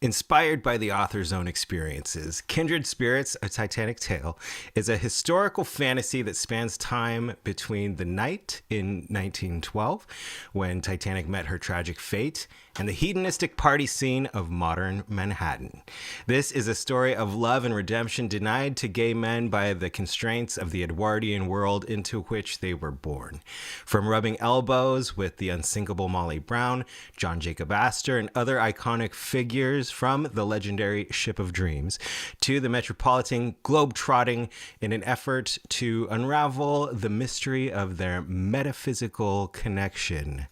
Inspired by the author's own experiences, Kindred Spirits, A Titanic Tale is a historical fantasy that spans time between the night in 1912, when Titanic met her tragic fate, and the hedonistic party scene of modern Manhattan. This is a story of love and redemption denied to gay men by the constraints of the Edwardian world into which they were born. From rubbing elbows with the unsinkable Molly Brown, John Jacob Astor, and other iconic figures from the legendary Ship of Dreams, to the Metropolitan globe-trotting in an effort to unravel the mystery of their metaphysical connection,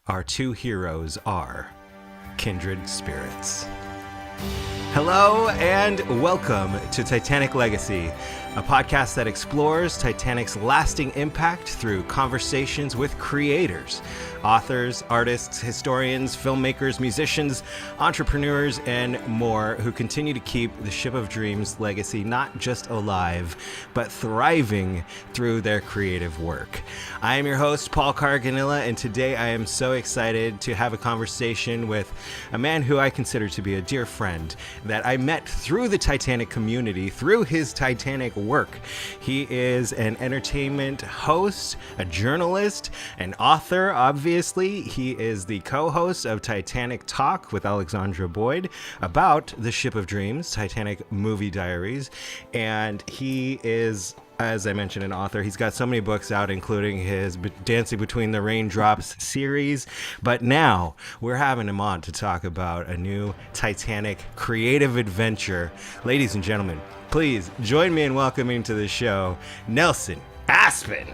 our two heroes are Kindred Spirits. Hello and welcome to Titanic Legacy, a podcast that explores Titanic's lasting impact through conversations with creators, authors, artists, historians, filmmakers, musicians, entrepreneurs, and more who continue to keep the Ship of Dreams legacy not just alive, but thriving through their creative work. I am your host, Paul Carganilla, and today I am so excited to have a conversation with a man who I consider to be a dear friend that I met through the Titanic community, through his Titanic work. He is an entertainment host, a journalist, an author, obviously. He is the co-host of Titanic Talk with Alexandra Boyd about the Ship of Dreams, Titanic Movie Diaries. And he is, as I mentioned, an author. He's got so many books out, including his Dancing Between the Raindrops series. But now we're having him on to talk about a new Titanic creative adventure. Ladies and gentlemen, please join me in welcoming to the show, Nelson Aspen.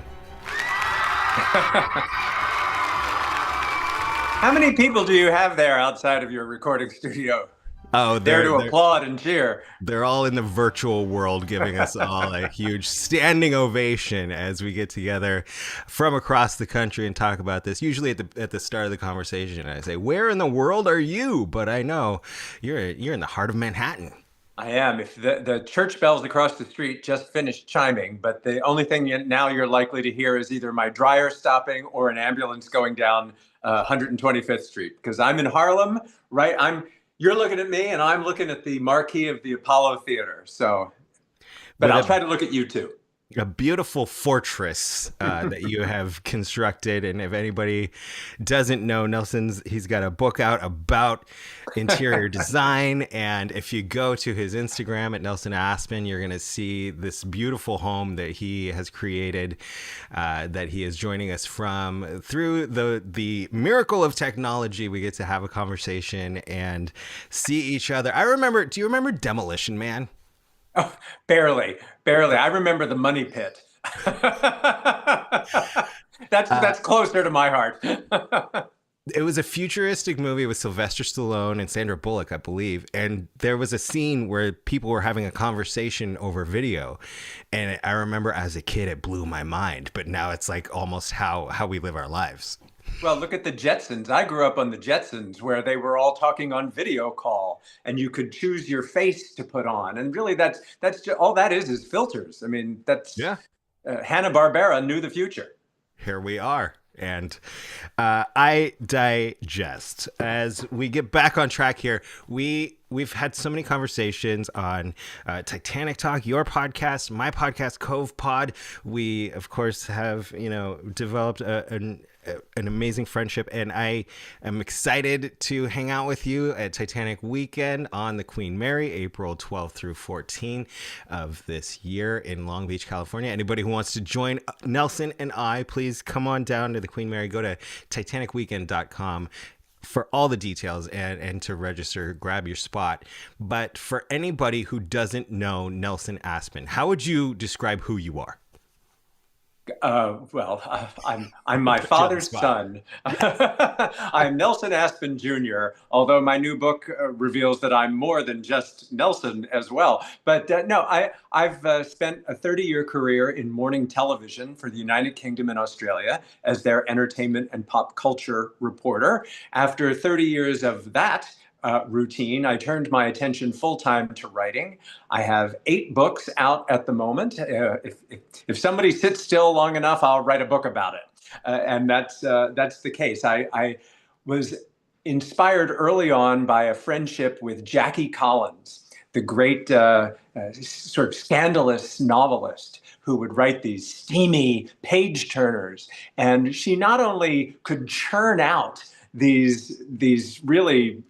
How many people do you have there outside of your recording studio? Oh, there to applaud and cheer. They're all in the virtual world, giving us all a huge standing ovation as we get together from across the country and talk about this. Usually at the start of the conversation, I say, "Where in the world are you?" But I know you're in the heart of Manhattan. I am. If the church bells across the street just finished chiming, but the only thing now you're likely to hear is either my dryer stopping or an ambulance going down 125th Street, because I'm in Harlem, right? You're looking at me, and I'm looking at the marquee of the Apollo Theater. So, but I'll try to look at you too. A beautiful fortress that you have constructed. And if anybody doesn't know, he's got a book out about interior design. And if you go to his Instagram at Nelson Aspen, you're going to see this beautiful home that he has created, that he is joining us from. Through the miracle of technology, we get to have a conversation and see each other. Do you remember Demolition Man? Oh, barely. I remember the Money Pit. That's closer to my heart. It was a futuristic movie with Sylvester Stallone and Sandra Bullock, I believe. And there was a scene where people were having a conversation over video. And I remember as a kid, it blew my mind. But now it's like almost how we live our lives. Well, look at the Jetsons. I grew up on the Jetsons, where they were all talking on video call, and you could choose your face to put on. And really, that's just, all that is filters. I mean, Hanna-Barbera knew the future. Here we are. And I digest. As we get back on track here, we've had so many conversations on Titanic Talk, your podcast, my podcast, covepod. We, of course, have developed an amazing friendship, and I am excited to hang out with you at Titanic Weekend on the Queen Mary, April 12th through 14 of this year in Long Beach, California. Anybody who wants to join Nelson and I, please come on down to the Queen Mary. Go to titanicweekend.com for all the details and to register, grab your spot. But for anybody who doesn't know Nelson Aspen, how would you describe who you are? I'm my father's son. I'm Nelson Aspen Jr., although my new book reveals that I'm more than just Nelson as well. But no, I've spent a 30-year career in morning television for the United Kingdom and Australia as their entertainment and pop culture reporter. After 30 years of that routine, I turned my attention full-time to writing. I have 8 books out at the moment. If somebody sits still long enough, I'll write a book about it. And that's the case. I was inspired early on by a friendship with Jackie Collins, the great sort of scandalous novelist who would write these steamy page turners. And she not only could churn out these really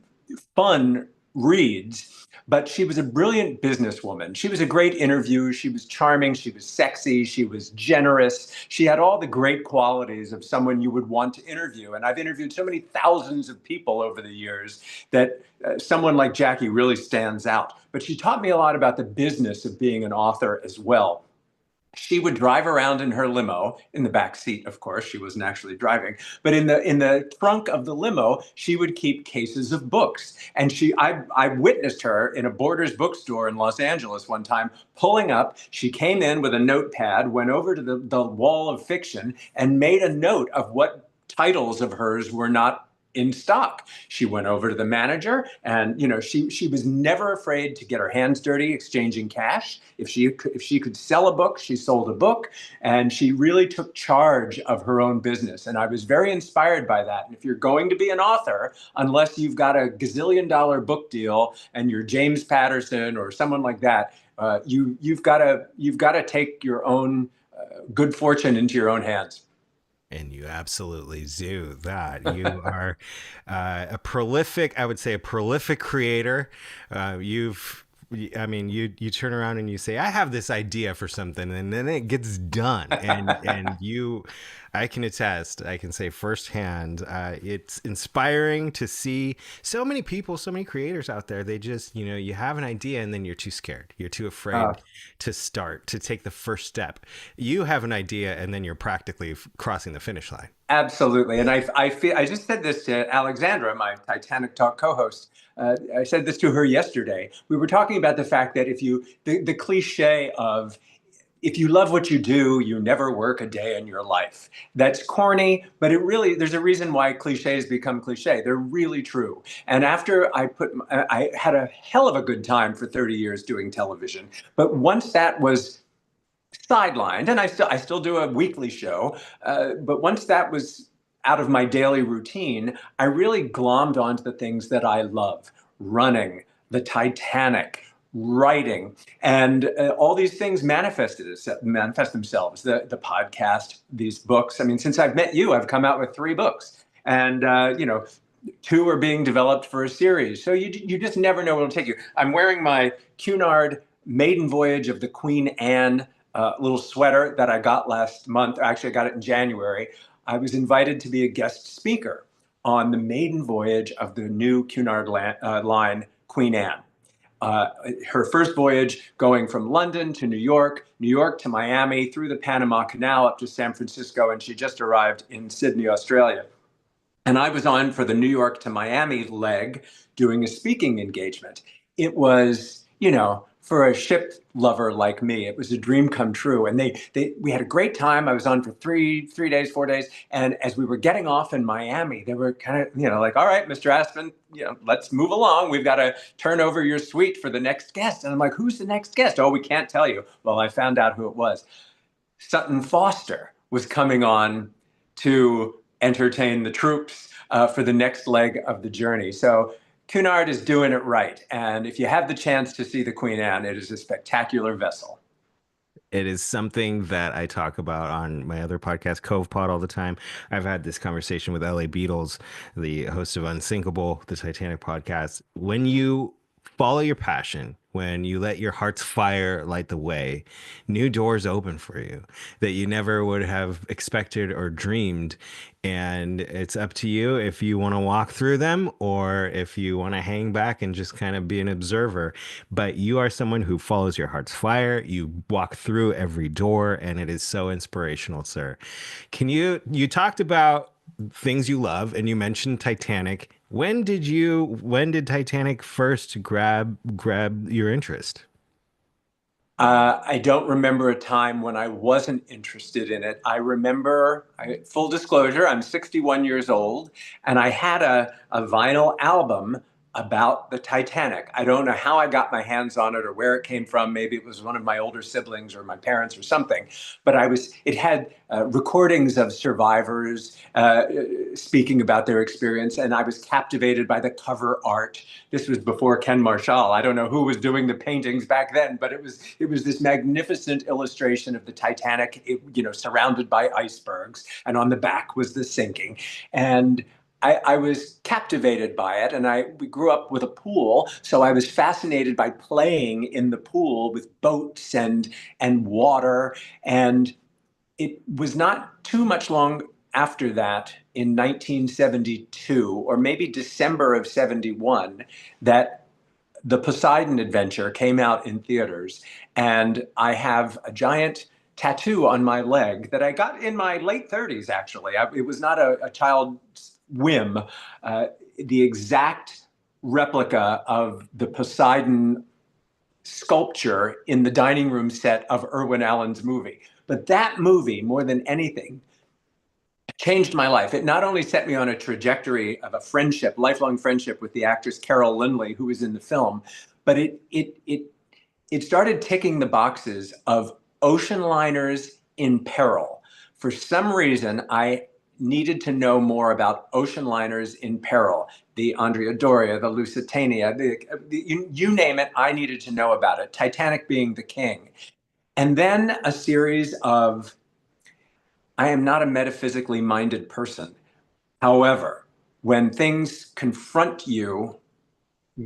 fun reads, but she was a brilliant businesswoman. She was a great interviewer. She was charming. She was sexy. She was generous. She had all the great qualities of someone you would want to interview. And I've interviewed so many thousands of people over the years that someone like Jackie really stands out. But she taught me a lot about the business of being an author as well. She would drive around in her limo in the back seat, of course. She wasn't actually driving, but in the trunk of the limo, she would keep cases of books. And I witnessed her in a Borders bookstore in Los Angeles one time pulling up. She came in with a notepad, went over to the wall of fiction, and made a note of what titles of hers were not in stock. She went over to the manager, and she was never afraid to get her hands dirty exchanging cash. If she could sell a book, she sold a book, and she really took charge of her own business. And I was very inspired by that. And if you're going to be an author, unless you've got a gazillion-dollar book deal and you're James Patterson or someone like that, you've got to take your own good fortune into your own hands. And you absolutely do that. You are a prolific, I would say, a prolific creator. You turn around and you say, I have this idea for something, and then it gets done. I can attest, I can say firsthand, it's inspiring to see so many people, so many creators out there. They just, you have an idea and then you're too scared. You're too afraid to start, to take the first step. You have an idea and then you're practically crossing the finish line. Absolutely. And I just said this to Alexandra, my Titanic Talk co-host. I said this to her yesterday. We were talking about the fact that the cliche of, if you love what you do, you never work a day in your life. That's corny, but there's a reason why cliches become cliche. They're really true. And after I had a hell of a good time for 30 years doing television. But once that was sidelined, and I still do a weekly show, but once that was out of my daily routine, I really glommed onto the things that I love: running, the Titanic, writing, and all these things manifest themselves. The podcast, these books. I mean, since I've met you, I've come out with 3 books, and 2 are being developed for a series. So you just never know where it'll take you. I'm wearing my Cunard Maiden Voyage of the Queen Anne little sweater that I got last month. Actually, I got it in January. I was invited to be a guest speaker on the maiden voyage of the new Cunard line, Queen Anne. Her first voyage going from London to New York to Miami, through the Panama Canal up to San Francisco, and she just arrived in Sydney, Australia. And I was on for the New York to Miami leg doing a speaking engagement. It was, for a ship lover like me, it was a dream come true. And we had a great time. I was on for 4 days. And as we were getting off in Miami, they were kind of, like, all right, Mr. Aspen, let's move along. We've got to turn over your suite for the next guest. And I'm like, who's the next guest? Oh, we can't tell you. Well, I found out who it was. Sutton Foster was coming on to entertain the troops for the next leg of the journey. So Cunard is doing it right. And if you have the chance to see the Queen Anne, it is a spectacular vessel. It is something that I talk about on my other podcast, covepod, all the time. I've had this conversation with LA Beatles, the host of Unsinkable, the Titanic podcast. When you follow your passion, when you let your heart's fire light the way, new doors open for you that you never would have expected or dreamed. And it's up to you if you want to walk through them or if you want to hang back and just kind of be an observer. But you are someone who follows your heart's fire. You walk through every door, and it is so inspirational, sir. You talked about things you love, and you mentioned Titanic. When did Titanic first grab your interest? I don't remember a time when I wasn't interested in it. I remember, full disclosure, I'm 61 years old, and I had a vinyl album about the Titanic. I don't know how I got my hands on it or where it came from. Maybe it was one of my older siblings or my parents or something. But it had recordings of survivors speaking about their experience, and I was captivated by the cover art. This was before Ken Marshall. I don't know who was doing the paintings back then, but it was this magnificent illustration of the Titanic, surrounded by icebergs, and on the back was the sinking. And I was captivated by it, and we grew up with a pool, so I was fascinated by playing in the pool with boats and water. And it was not too much long after that, in 1972, or maybe December of 71, that the Poseidon Adventure came out in theaters, and I have a giant tattoo on my leg that I got in my late 30s, actually. It was not a child's whim. The exact replica of the Poseidon sculpture in the dining room set of Irwin Allen's movie. But that movie, more than anything, changed my life. It not only set me on a trajectory of a friendship, lifelong friendship with the actress Carol Lindley, who was in the film, but it started ticking the boxes of ocean liners in peril. For some reason, I needed to know more about ocean liners in peril. The Andrea Doria, the Lusitania, you name it, I needed to know about it. Titanic being the king. And then a series of, I am not a metaphysically minded person. However, when things confront you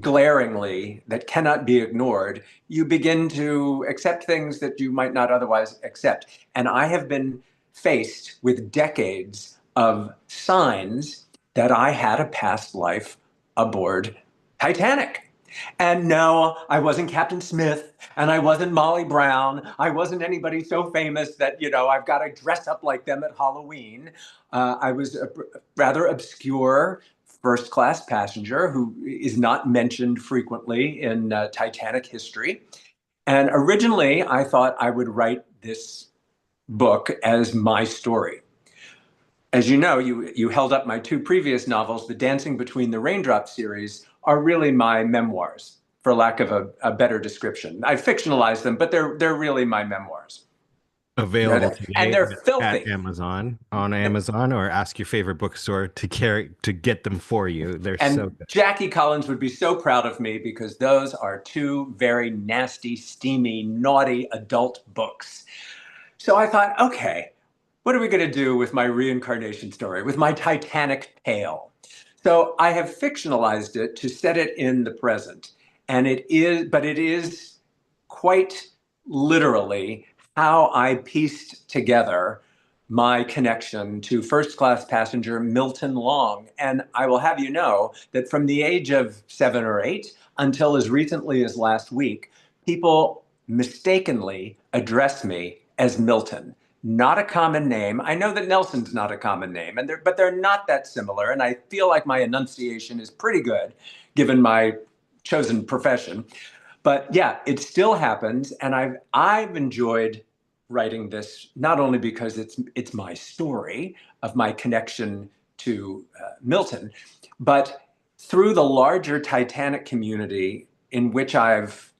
glaringly that cannot be ignored, you begin to accept things that you might not otherwise accept. And I have been faced with decades of signs that I had a past life aboard Titanic. And no, I wasn't Captain Smith, and I wasn't Molly Brown. I wasn't anybody so famous that, I've got to dress up like them at Halloween. I was a rather obscure first-class passenger who is not mentioned frequently in Titanic history. And originally, I thought I would write this book as my story. As you know, you held up my two previous novels, the Dancing Between the Raindrops series, are really my memoirs, for lack of a better description. I fictionalized them, but they're really my memoirs. Available today, and they're filthy. at Amazon, on Amazon, or ask your favorite bookstore to get them for you. They're so good. Jackie Collins would be so proud of me, because those are two very nasty, steamy, naughty adult books. So I thought, okay, what are we going to do with my reincarnation story, with my Titanic tale? So I have fictionalized it to set it in the present. And it is quite literally how I pieced together my connection to first-class passenger Milton Long. And I will have you know that from the age of 7 or 8 until as recently as last week, people mistakenly address me as Milton. Not a common name. I know that Nelson's not a common name, but they're not that similar. And I feel like my enunciation is pretty good, given my chosen profession. But yeah, it still happens, and I've enjoyed writing this not only because it's my story of my connection to Milton, but through the larger Titanic community in which I've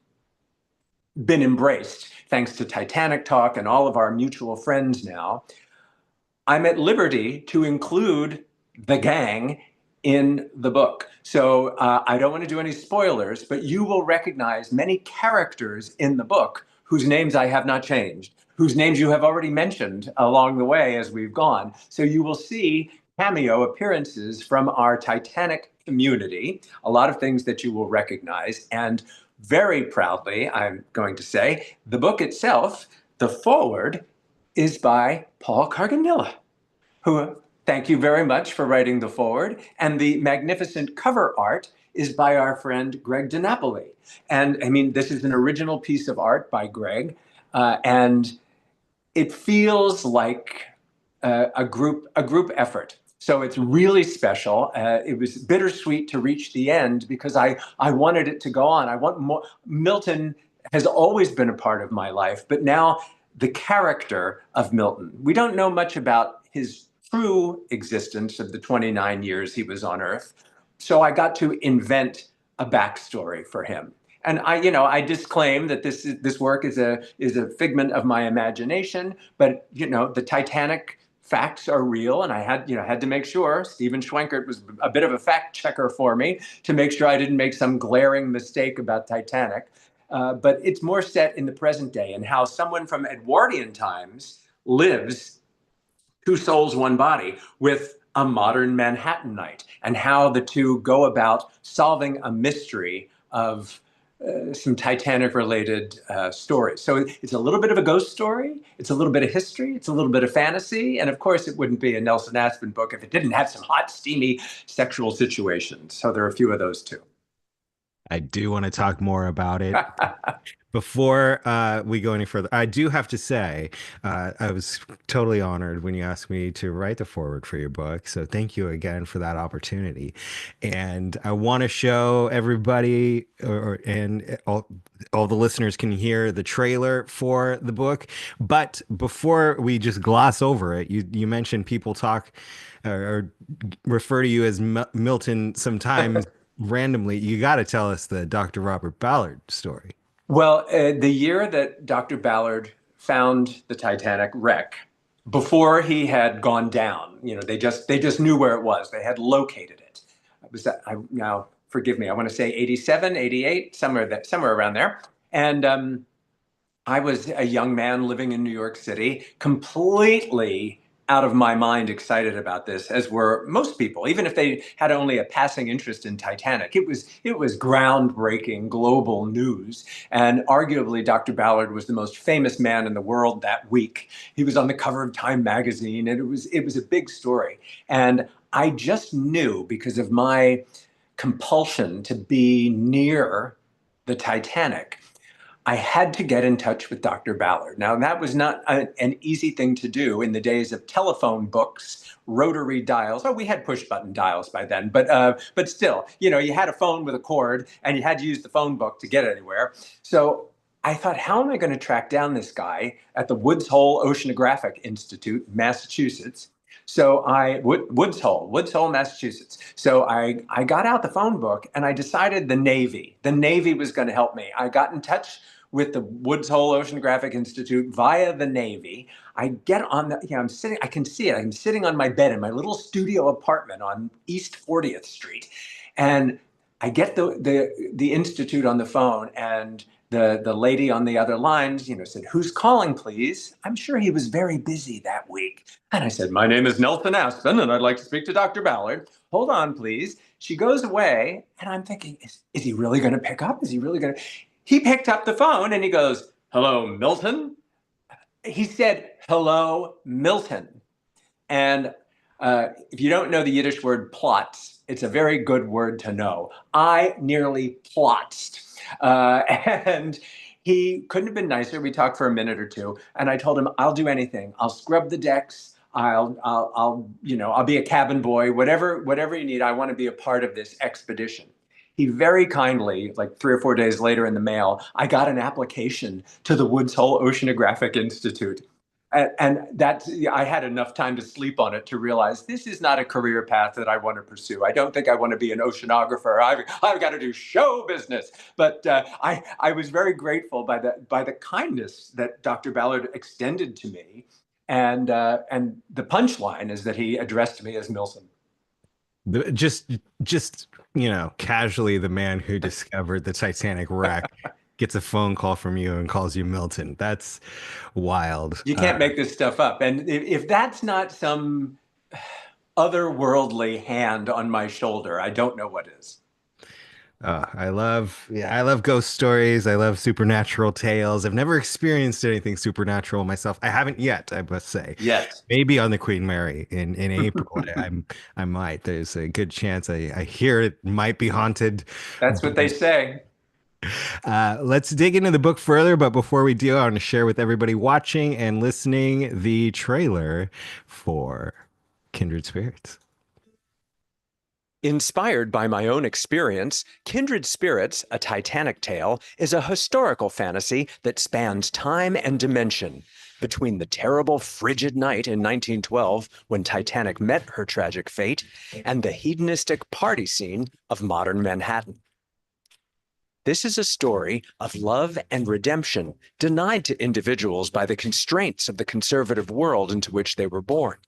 been embraced, thanks to Titanic Talk and all of our mutual friends now. I'm at liberty to include the gang in the book. So I don't want to do any spoilers, but you will recognize many characters in the book whose names I have not changed, whose names you have already mentioned along the way as we've gone. So you will see cameo appearances from our Titanic community, a lot of things that you will recognize. And very proudly, I'm going to say, the book itself, the foreword, is by Paul Carganilla, who, thank you very much for writing the foreword. And the magnificent cover art is by our friend Greg DiNapoli. And I mean, this is an original piece of art by Greg. And it feels like a group effort. So it's really special. It was bittersweet to reach the end because I wanted it to go on. I want more. Milton has always been a part of my life, but now the character of Milton. We don't know much about his true existence of the 29 years he was on Earth. So I got to invent a backstory for him. And I disclaim that this work is a figment of my imagination, but the Titanic facts are real, and I had to make sure Stephen Schwenkert was a bit of a fact checker for me to make sure I didn't make some glaring mistake about Titanic. But it's more set in the present day and how someone from Edwardian times lives two souls, one body with a modern Manhattanite, and how the two go about solving a mystery of some Titanic-related stories. So it's a little bit of a ghost story, it's a little bit of history, it's a little bit of fantasy, and of course it wouldn't be a Nelson Aspen book if it didn't have some hot, steamy sexual situations. So there are a few of those too. I do want to talk more about it. Before we go any further, I do have to say, I was totally honored when you asked me to write the foreword for your book. So thank you again for that opportunity. And I want to show everybody, and all the listeners can hear the trailer for the book. But before we just gloss over it, you mentioned people talk or refer to you as Milton sometimes randomly. You got to tell us the Dr. Robert Ballard story. Well, the year that Dr. Ballard found the Titanic wreck, before he had gone down, they just knew where it was. They had located it. Now, forgive me, I want to say 87, 88, somewhere around there. And I was a young man living in New York City, completely out of my mind excited about this, as were most people, even if they had only a passing interest in Titanic. It was groundbreaking global news. And arguably, Dr. Ballard was the most famous man in the world that week. He was on the cover of Time magazine, and it was a big story. And I just knew, because of my compulsion to be near the Titanic, I had to get in touch with Dr. Ballard. Now, that was not an easy thing to do in the days of telephone books, rotary dials. Oh, we had push button dials by then, but still, you had a phone with a cord and you had to use the phone book to get anywhere. So I thought, how am I going to track down this guy at the Woods Hole Oceanographic Institute, Massachusetts? So Woods Hole, Massachusetts. So I got out the phone book and I decided the Navy was going to help me. I got in touch with the Woods Hole Oceanographic Institute via the Navy. I get on I can see it. I'm sitting on my bed in my little studio apartment on East 40th Street. And I get the Institute on the phone, and the lady on the other line, said, "Who's calling, please?" I'm sure he was very busy that week. And I said, "My name is Nelson Aspen, and I'd like to speak to Dr. Ballard. Hold on, please." She goes away, and I'm thinking, is he really going to pick up? Is he really going to? He picked up the phone, and he goes, "Hello, Milton." He said, "Hello, Milton." And if you don't know the Yiddish word plots, it's a very good word to know. I nearly plotzed. And he couldn't have been nicer. We talked for a minute or two, and I told him, "I'll do anything. I'll scrub the decks. I'll be a cabin boy, whatever you need. I want to be a part of this expedition." He very kindly, like 3 or 4 days later in the mail, I got an application to the Woods Hole Oceanographic Institute. And I had enough time to sleep on it to realize this is not a career path that I want to pursue. I don't think I want to be an oceanographer. I've got to do show business. But I was very grateful by the kindness that Dr. Ballard extended to me. And the punchline is that he addressed me as Milton. Just casually, the man who discovered the Titanic wreck gets a phone call from you and calls you Milton. That's wild. You can't make this stuff up. And if that's not some otherworldly hand on my shoulder, I don't know what is. I love ghost stories. I love supernatural tales. I've never experienced anything supernatural myself. I haven't yet, I must say. Yes. Maybe on the Queen Mary in April. I might. There's a good chance. I hear it might be haunted. That's what they say. Let's dig into the book further, but before we do, I want to share with everybody watching and listening the trailer for Kindred Spirits. Inspired by my own experience, Kindred Spirits, A Titanic Tale, is a historical fantasy that spans time and dimension. Between the terrible, frigid night in 1912, when Titanic met her tragic fate, and the hedonistic party scene of modern Manhattan. This is a story of love and redemption denied to individuals by the constraints of the conservative world into which they were born.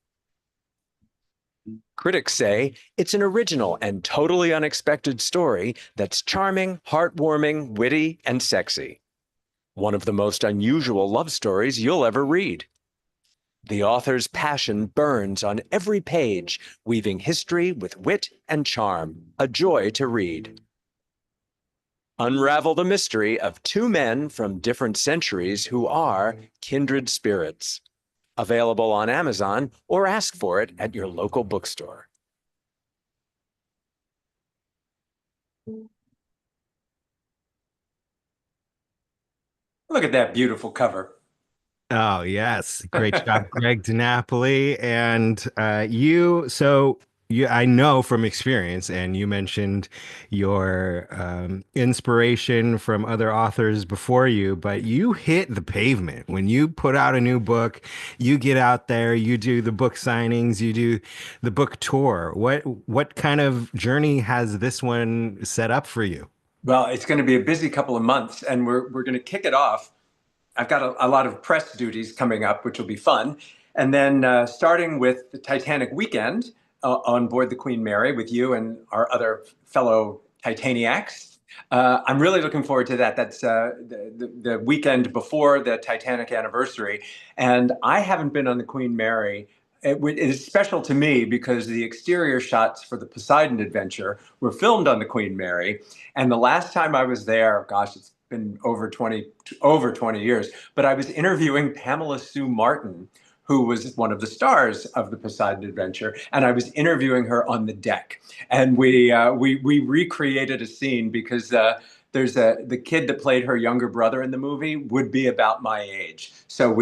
Critics say it's an original and totally unexpected story that's charming, heartwarming, witty, and sexy. One of the most unusual love stories you'll ever read. The author's passion burns on every page, weaving history with wit and charm, a joy to read. Unravel the mystery of two men from different centuries who are kindred spirits. Available on Amazon or ask for it at your local bookstore. Look at that beautiful cover. Oh, yes. Great job, Greg DiNapoli. And I know from experience, and you mentioned your inspiration from other authors before you, but you hit the pavement. When you put out a new book, you get out there, you do the book signings, you do the book tour. What kind of journey has this one set up for you? Well, it's going to be a busy couple of months, and we're going to kick it off. I've got a lot of press duties coming up, which will be fun. And then starting with the Titanic weekend on board the Queen Mary with you and our other fellow Titaniacs. I'm really looking forward to that. That's the weekend before the Titanic anniversary. And I haven't been on the Queen Mary. It is special to me because the exterior shots for the Poseidon adventure were filmed on the Queen Mary. And the last time I was there, gosh, it's been over 20 years, but I was interviewing Pamela Sue Martin, who was one of the stars of the Poseidon Adventure, and I was interviewing her on the deck. And we recreated a scene because there's the kid that played her younger brother in the movie would be about my age. So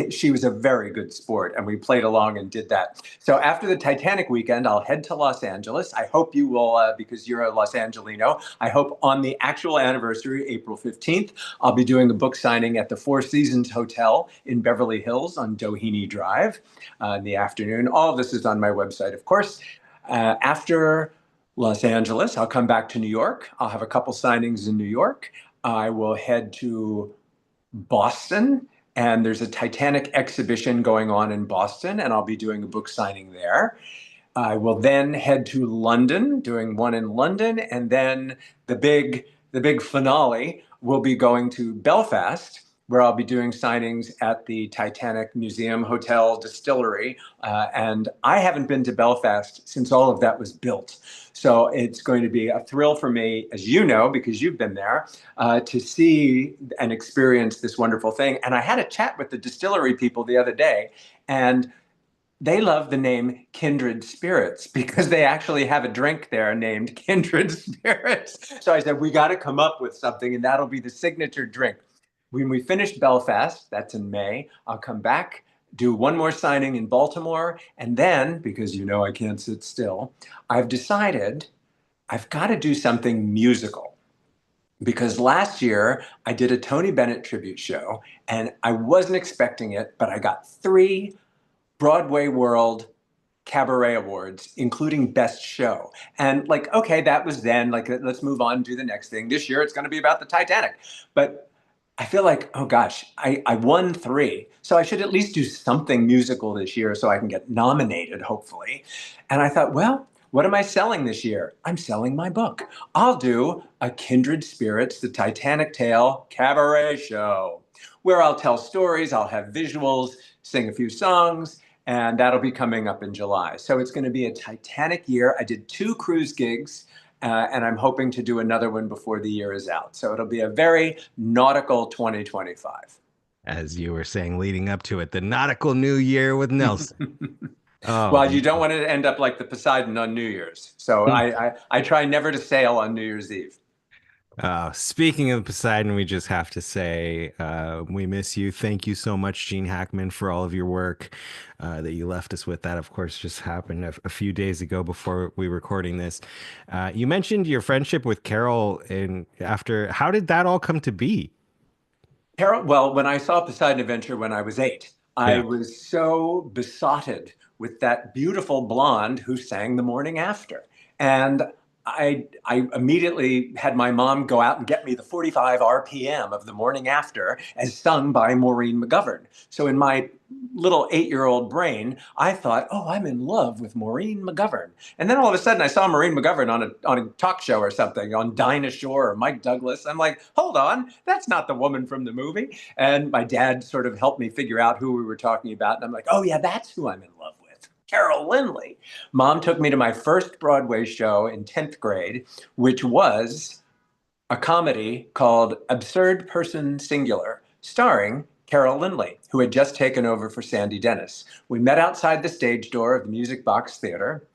she was a very good sport, and we played along and did that. So after the Titanic weekend, I'll head to Los Angeles. I hope you will, because you're a Los Angelino. I hope on the actual anniversary, April 15th, I'll be doing a book signing at the Four Seasons Hotel in Beverly Hills on Doheny Drive in the afternoon. All of this is on my website, of course. After Los Angeles, I'll come back to New York. I'll have a couple signings in New York. I will head to Boston, and there's a Titanic exhibition going on in Boston, and I'll be doing a book signing there. I will then head to London, doing one in London, and then the big finale will be going to Belfast, where I'll be doing signings at the Titanic Museum Hotel Distillery. And I haven't been to Belfast since all of that was built. So it's going to be a thrill for me, as you know, because you've been there, to see and experience this wonderful thing. And I had a chat with the distillery people the other day, and they love the name Kindred Spirits because they actually have a drink there named Kindred Spirits. So I said, we got to come up with something, and that'll be the signature drink. When we finish Belfast, that's in May, I'll come back, do one more signing in Baltimore, and then, because you know I can't sit still, I've decided I've got to do something musical. Because last year I did a Tony Bennett tribute show, and I wasn't expecting it, but I got 3 Broadway World Cabaret Awards, including Best Show. And like, okay, that was then, like, let's move on and do the next thing. This year it's going to be about the Titanic. But I feel like, oh gosh, I won 3. So I should at least do something musical this year so I can get nominated, hopefully. And I thought, well, what am I selling this year? I'm selling my book. I'll do a Kindred Spirits, the Titanic Tale cabaret show, where I'll tell stories, I'll have visuals, sing a few songs, and that'll be coming up in July. So it's going to be a Titanic year. I did 2 cruise gigs. And I'm hoping to do another one before the year is out. So it'll be a very nautical 2025. As you were saying, leading up to it, the nautical new year with Nelson. Oh, well, you don't want it to end up like the Poseidon on New Year's. So I try never to sail on New Year's Eve. Speaking of Poseidon, we just have to say we miss you. Thank you so much, Gene Hackman, for all of your work that you left us with. That, of course, just happened a few days ago before we were recording this. You mentioned your friendship with Carol, and after, how did that all come to be? Carol, well, when I saw Poseidon Adventure when I was 8, I was so besotted with that beautiful blonde who sang The Morning After. And I immediately had my mom go out and get me the 45 RPM of The Morning After as sung by Maureen McGovern. So in my little 8-year-old brain, I thought, oh, I'm in love with Maureen McGovern. And then all of a sudden I saw Maureen McGovern on a talk show or something, on Dinah Shore or Mike Douglas. I'm like, hold on, that's not the woman from the movie. And my dad sort of helped me figure out who we were talking about. And I'm like, oh yeah, that's who I'm in love with. Carol Lindley. Mom took me to my first Broadway show in 10th grade, which was a comedy called Absurd Person Singular, starring Carol Lindley, who had just taken over for Sandy Dennis. We met outside the stage door of the Music Box Theater,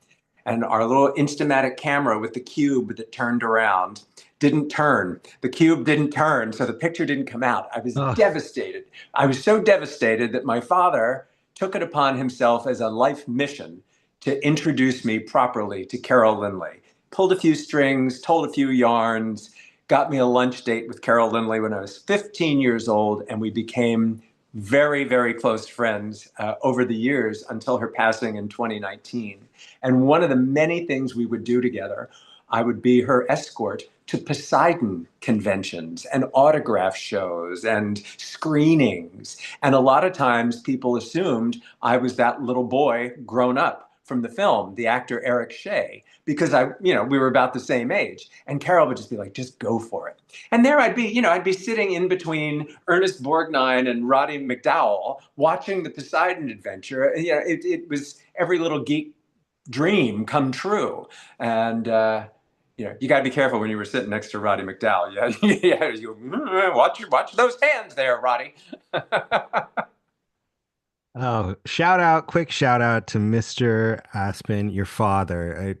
and our little Instamatic camera with the cube that turned around didn't turn. The cube didn't turn, so the picture didn't come out. I was devastated. I was so devastated that my father took it upon himself as a life mission to introduce me properly to Carol Lindley. Pulled a few strings, told a few yarns, got me a lunch date with Carol Lindley when I was 15 years old, and we became very, very close friends over the years until her passing in 2019. And one of the many things we would do together, I would be her escort to Poseidon conventions and autograph shows and screenings. And a lot of times people assumed I was that little boy grown up from the film, the actor Eric Shea, because we were about the same age. And Carol would just be like, just go for it. And there I'd be sitting in between Ernest Borgnine and Roddy McDowall watching the Poseidon adventure. It was every little geek dream come true. And, you got to be careful when you were sitting next to Roddy McDowall. Watch those hands there, Roddy. Oh, quick shout out to Mr. Aspen, your father.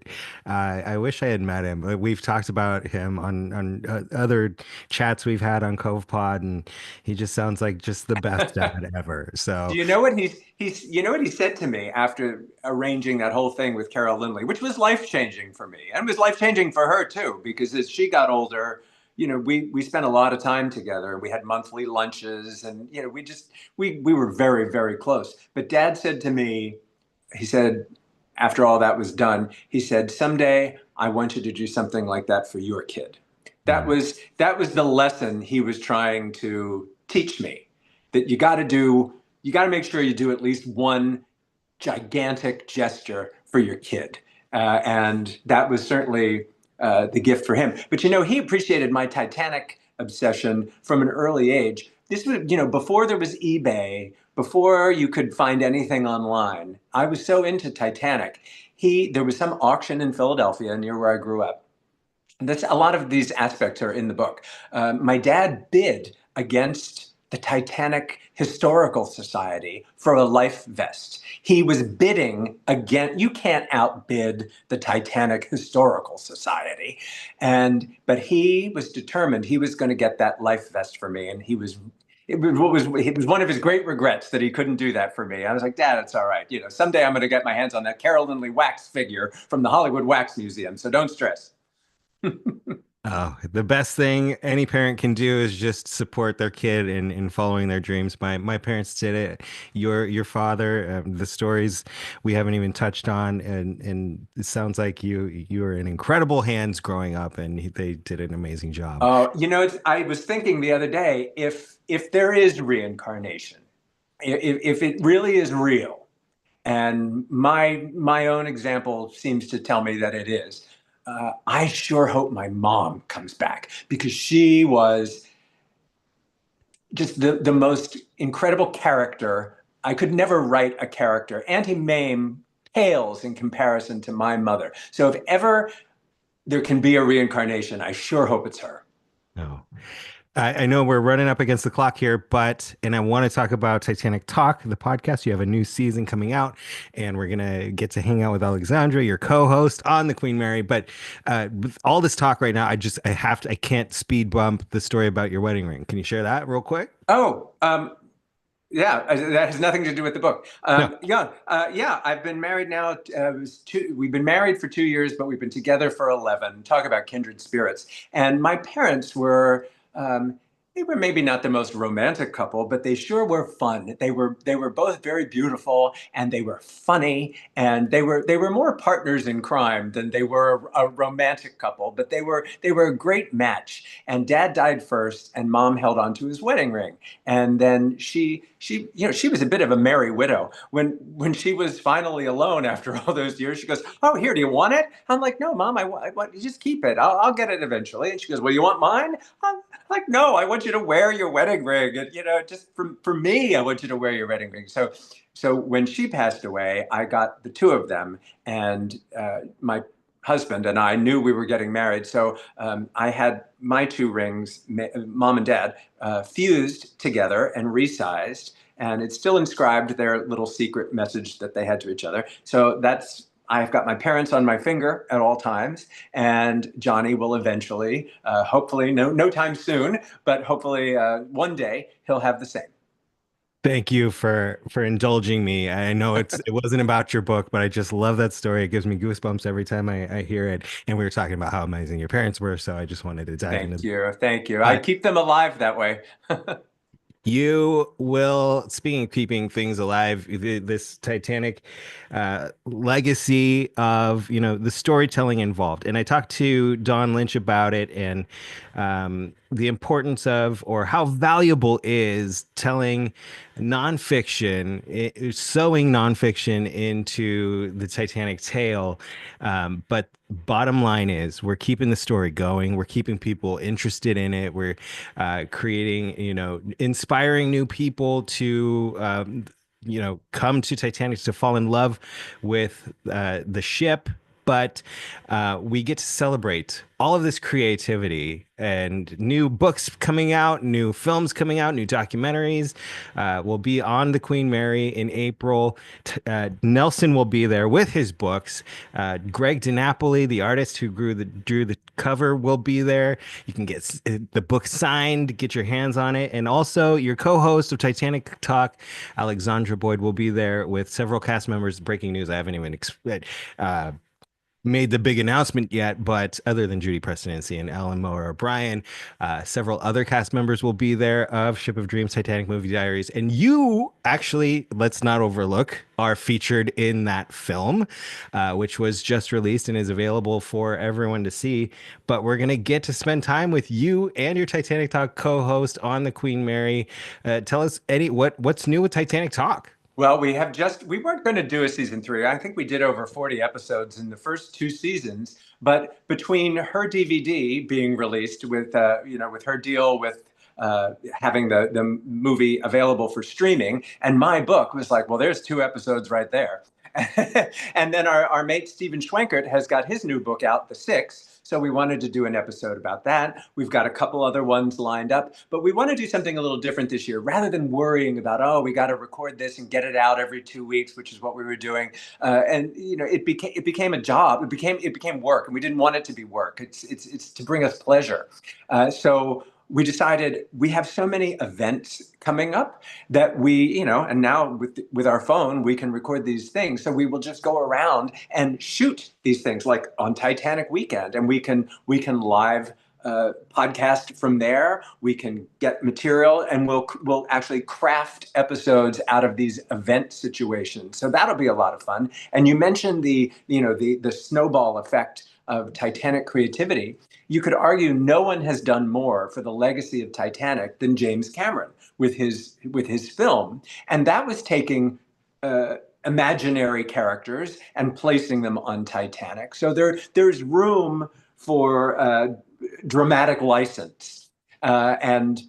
I wish I had met him. We've talked about him on other chats we've had on covepod, and he just sounds like just the best dad ever. So, do you know what he said to me after arranging that whole thing with Carol Lindley, which was life-changing for me, and it was life-changing for her too, because as she got older, we spent a lot of time together. We had monthly lunches, and we were very, very close. But Dad said to me, he said, after all that was done, he said, someday I want you to do something like that for your kid. That was the lesson he was trying to teach me, that you got to make sure you do at least one gigantic gesture for your kid. And that was certainly the gift for him. But he appreciated my Titanic obsession from an early age. This was, before there was eBay, before you could find anything online. I was so into Titanic. There was some auction in Philadelphia near where I grew up. A lot of these aspects are in the book. My dad bid against the Titanic Historical Society for a life vest. He was bidding against, you can't outbid the Titanic Historical Society. But he was determined he was going to get that life vest for me. And it was one of his great regrets that he couldn't do that for me. I was like, Dad, it's all right. Someday I'm going to get my hands on that Carol Lindley wax figure from the Hollywood Wax Museum. So don't stress. Oh, the best thing any parent can do is just support their kid in following their dreams. My parents did it. Your father, the stories we haven't even touched on, and it sounds like you were in incredible hands growing up, and they did an amazing job. Oh, I was thinking the other day, if there is reincarnation, if it really is real, and my own example seems to tell me that it is. I sure hope my mom comes back, because she was just the most incredible character. I could never write a character. Auntie Mame pales in comparison to my mother. So if ever there can be a reincarnation, I sure hope it's her. No. I know we're running up against the clock here, and I want to talk about Titanic Talk, the podcast. You have a new season coming out, and we're going to get to hang out with Alexandra, your co-host on the Queen Mary. But with all this talk right now, I can't speed bump the story about your wedding ring. Can you share that real quick? Oh, yeah, that has nothing to do with the book. No. Yeah, I've been married now. We've been married for 2 years, but we've been together for 11. Talk about kindred spirits. And my parents were they were maybe not the most romantic couple, but they sure were fun. They were both very beautiful, and they were funny, and they were more partners in crime than they were a romantic couple. But they were a great match. And Dad died first, and Mom held on to his wedding ring. And then she was a bit of a merry widow. When she was finally alone after all those years, she goes, "Oh, here, do you want it?" I'm like, "No, Mom, I want you just keep it. I'll get it eventually." And she goes, "Well, you want mine?" I'm like, "No, I want you to wear your wedding ring. And, just for me, I want you to wear your wedding ring." So when she passed away, I got the two of them, and my husband and I knew we were getting married. So I had my two rings, Mom and Dad, fused together and resized. And it's still inscribed their little secret message that they had to each other. So I've got my parents on my finger at all times, and Johnny will eventually, hopefully, no time soon, but hopefully one day he'll have the same. Thank you for indulging me. I know it wasn't about your book, but I just love that story. It gives me goosebumps every time I hear it. And we were talking about how amazing your parents were, so I just wanted to dive into. Thank you. I But keep them alive that way. you will, speaking of keeping things alive, this Titanic legacy of, the storytelling involved. And I talked to Don Lynch about it, and the importance of, or how valuable is telling nonfiction, sewing nonfiction into the Titanic tale. But bottom line is, we're keeping the story going. We're keeping people interested in it. We're creating, inspiring new people to, come to Titanic, to fall in love with the ship. But we get to celebrate all of this creativity and new books coming out, new films coming out, new documentaries. Will be on the Queen Mary in April. Nelson will be there with his books. Greg DiNapoli, the artist who drew the cover, will be there. You can get the book signed, get your hands on it. And also your co-host of Titanic Talk, Alexandra Boyd, will be there with several cast members. Breaking news, I haven't even made the big announcement yet, but other than Judy Preston and Alan Moore O'Brien, several other cast members will be there of Ship of Dreams, Titanic Movie Diaries. And you actually, let's not overlook, are featured in that film, which was just released and is available for everyone to see. But we're going to get to spend time with you and your Titanic Talk co-host on the Queen Mary. Tell us, Eddie, what's new with Titanic Talk? Well, we weren't going to do a season 3. I think we did over 40 episodes in the first 2 seasons. But between her DVD being released with her deal with having the movie available for streaming, and my book was like, well, there's 2 episodes right there. And then our mate Stephen Schwenkert has got his new book out, The Six. So we wanted to do an episode about that. We've got a couple other ones lined up, but we want to do something a little different this year. Rather than worrying about, oh, we got to record this and get it out every 2 weeks, which is what we were doing, and it became a job. It became work, and we didn't want it to be work. It's to bring us pleasure. So we decided we have so many events coming up that and now with our phone, we can record these things. So we will just go around and shoot these things, like on Titanic weekend, and we can live podcast from there. We can get material, and we'll actually craft episodes out of these event situations. So that'll be a lot of fun. And you mentioned the snowball effect of Titanic creativity. You could argue no one has done more for the legacy of Titanic than James Cameron with his film. And that was taking imaginary characters and placing them on Titanic. So there's room for dramatic license. And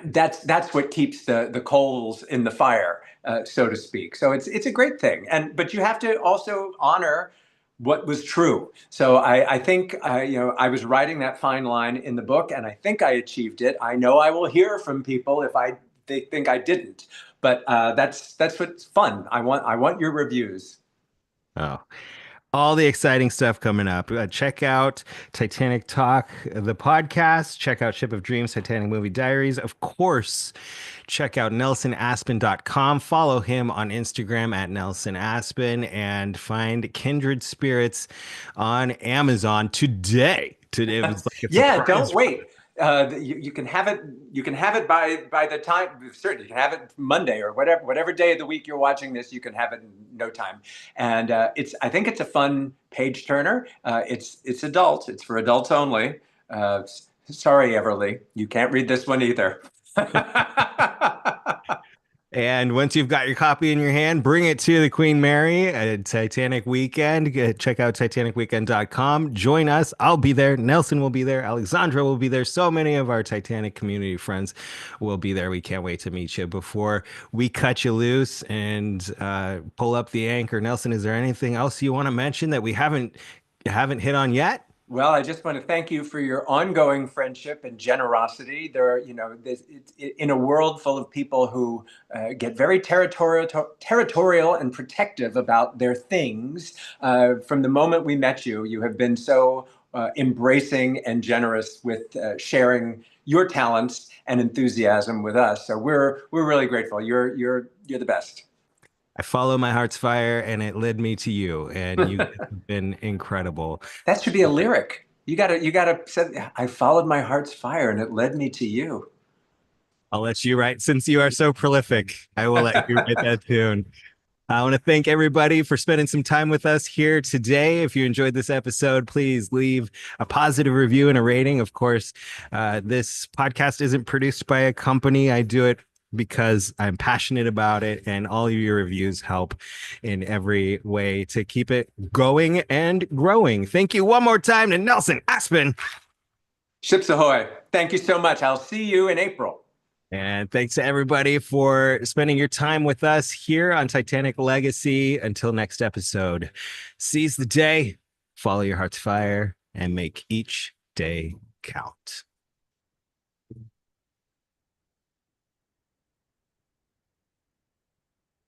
that's what keeps the coals in the fire, so to speak. So it's a great thing. But you have to also honor what was true. So I think I was writing that fine line in the book, and I think I achieved it. I know I will hear from people if they think I didn't, but that's what's fun. I want your reviews. Oh, all the exciting stuff coming up. Check out Titanic Talk, the podcast. Check out Ship of Dreams, Titanic Movie Diaries. Of course, check out nelsonaspen.com. Follow him on Instagram at Nelson Aspen, and find Kindred Spirits on Amazon today. Today was like a Yeah, surprise. don't wait. You can have it. You can have it by the time. Certainly, you can have it Monday or whatever day of the week you're watching this. You can have it in no time. And I think it's a fun page turner. It's adult. It's for adults only. Sorry, Everly, you can't read this one either. And once you've got your copy in your hand, bring it to the Queen Mary at Titanic Weekend. Check out titanicweekend.com. Join us. I'll be there. Nelson will be there. Alexandra will be there. So many of our Titanic community friends will be there. We can't wait to meet you. Before we cut you loose and pull up the anchor, Nelson, is there anything else you want to mention that we haven't hit on yet? Well, I just want to thank you for your ongoing friendship and generosity. There are, in a world full of people who get very territorial and protective about their things. From the moment we met you, you have been so embracing and generous with sharing your talents and enthusiasm with us. So we're really grateful. You're the best. I follow my heart's fire, and it led me to you, and you've been incredible. That should be a lyric. You gotta say, I followed my heart's fire, and it led me to you. I'll let you write, since you are so prolific. I will let you write that tune. I want to thank everybody for spending some time with us here today. If you enjoyed this episode, please leave a positive review and a rating. Of course, this podcast isn't produced by a company. I do it because I'm passionate about it, and all of your reviews help in every way to keep it going and growing. Thank you one more time to Nelson Aspen. Ships ahoy. Thank you so much. I'll see you in April. And thanks to everybody for spending your time with us here on Titanic Legacy. Until next episode, seize the day, follow your heart's fire, and make each day count.